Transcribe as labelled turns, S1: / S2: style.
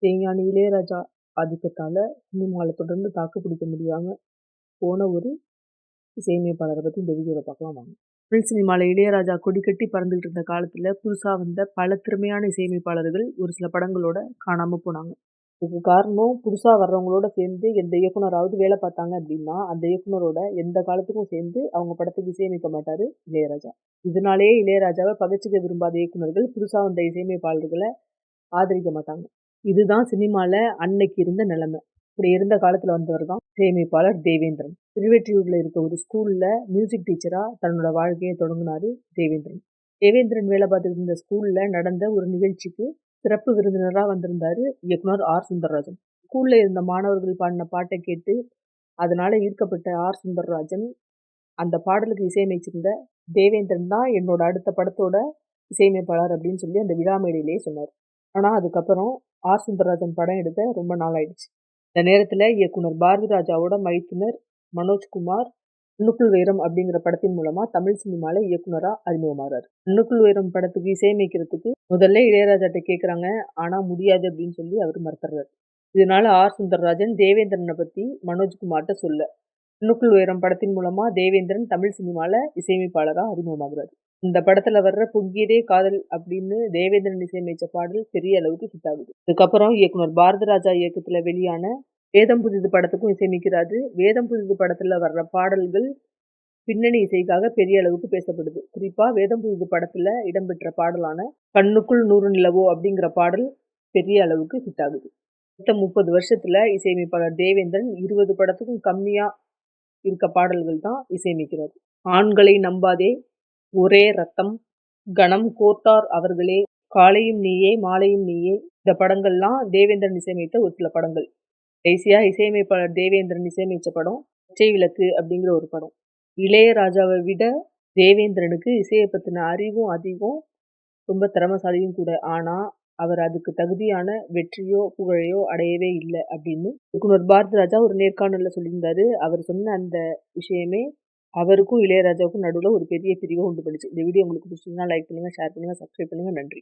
S1: இசைஞானி இளையராஜா ஆதிக்கத்தால சினிமால தொடர்ந்து தாக்கு பிடிக்க முடியாம போன ஒரு இசையமைப்பாளரை பத்தி இந்த வீடியோல பார்க்கலாம் வாங்க. தமிழ் சினிமால இளையராஜா கொடிகட்டி பறந்துகிட்டு இருந்த காலத்துல புதுசா வந்த பல திறமையான இசையமைப்பாளர்கள் ஒரு சில படங்களோட காணாம போனாங்க. இதுக்கு காரணம் புதுசா வர்றவங்களோட சேர்ந்து எந்த இயக்குனராவது வேலை பார்த்தாங்க அப்படின்னா, அந்த இயக்குனரோட எந்த காலத்துக்கும் சேர்ந்து அவங்க படத்துக்கு இசையமைக்க மாட்டாரு இளையராஜா. இதனாலேயே இளையராஜாவை பகச்சுக்க விரும்பாத இயக்குனர்கள் புதுசா வந்த இசையமைப்பாளர்களை ஆதரிக்க மாட்டாங்க. இதுதான் சினிமால அன்னைக்கு இருந்த நிலைமை. இப்படி இருந்த காலத்துல வந்தவர் தான் இசையமைப்பாளர் தேவேந்திரன். திருவெற்றியூர்ல இருக்க ஒரு ஸ்கூல்ல மியூசிக் டீச்சரா தன்னோட வாழ்க்கையை தொடங்கினாரு தேவேந்திரன். தேவேந்திரன் வேலை பார்த்துட்டு இருந்த ஸ்கூல்ல நடந்த ஒரு நிகழ்ச்சிக்கு சிறப்பு விருந்தினரா வந்திருந்தாரு இயக்குனர் ஆர் சுந்தரராஜன். ஸ்கூல்ல இருந்த மாணவர்கள் பாடின பாட்டை கேட்டு அதனால ஈர்க்கப்பட்ட ஆர் சுந்தரராஜன் அந்த பாடலுக்கு இசையமைச்சிருந்த தேவேந்திரன் தான் என்னோட அடுத்த படத்தோட இசையமைப்பாளர் அப்படின்னு சொல்லி அந்த விழா மேடையிலேயே சொன்னார். ஆனா அதுக்கப்புறம் ஆர் சுந்தரராஜன் படம் எடுக்க ரொம்ப நாள் ஆயிடுச்சு. இந்த நேரத்துல இயக்குனர் பாரதி ராஜாவோட மைத்துனர் மனோஜ்குமார் கண்ணுக்குள் வைரம் அப்படிங்கிற படத்தின் மூலமா தமிழ் சினிமால இயக்குனரா அறிமுகமாறாரு. கண்ணுக்குள் வைரம் படத்துக்கு இசையமைக்கிறதுக்கு முதல்ல இளையராஜாட்ட கேக்குறாங்க. ஆனா முடியாது அப்படின்னு சொல்லி அவர் மறுத்துறாரு. இதனால ஆர் சுந்தரராஜன் தேவேந்திரனை பத்தி மனோஜ்குமார்ட்ட சொல்ல கண்ணுக்குள் வைரம் படத்தின் மூலமா தேவேந்திரன் தமிழ் சினிமால இசையமைப்பாளரா அறிமுகமாகிறாரு. இந்த படத்துல வர்ற பொங்கியதே காதல் அப்படின்னு தேவேந்திரன் இசையமைச்ச பாடல் பெரிய அளவுக்கு ஹிட் ஆகுது. இதுக்கப்புறம் இயக்குனர் பாரதி ராஜா இயக்கத்துல வெளியான வேதம் புதிது படத்துக்கும் இசையமைக்கிறாரு. வேதம் புதிது படத்துல வர்ற பாடல்கள் பின்னணி இசைக்காக பெரிய அளவுக்கு பேசப்படுது. குறிப்பா வேதம் புதிது படத்துல இடம்பெற்ற பாடலான கண்ணுக்குள் 100 நிலவோ அப்படிங்கிற பாடல் பெரிய அளவுக்கு ஹிட் ஆகுது. மொத்த 30 வருஷத்துல இசையமைப்பாளர் தேவேந்திரன் 20 படத்துக்கும் கம்மியா இருக்க பாடல்கள் தான் இசையமைக்கிறார். ஆண்களை நம்பாதே, ஒரே ரத்தம், கணம் கோர்த்தார் அவர்களே, காலையும் நீயே மாலையும் நீயே இந்த படங்கள்லாம் தேவேந்திரன் இசையமைத்த ஒரு சில படங்கள். கடைசியா இசையமைப்பாளர் தேவேந்திரன் இசையமைச்ச படம் பச்சை விளக்கு அப்படிங்கிற ஒரு படம். இளையராஜாவை விட தேவேந்திரனுக்கு இசையை பத்தின அறிவும் அதிகம், ரொம்ப திறமைசாலியும் கூட. ஆனா அவர் அதுக்கு தகுதியான வெற்றியோ புகழையோ அடையவே இல்லை அப்படின்னு இயக்குனர் பாரதி ராஜா ஒரு நேர்காணல்ல சொல்லியிருந்தாரு. அவர் சொன்ன அந்த விஷயமே அவருக்கும் இளையராஜாவுக்கும் நடுவுல ஒரு பெரிய பிரிவை உண்டு பண்ணுச்சு. இந்த வீடியோ உங்களுக்கு பிடிச்சிருந்தா லைக் பண்ணுங்க, ஷேர் பண்ணுங்க, சப்ஸ்கிரைப் பண்ணுங்க. நன்றி.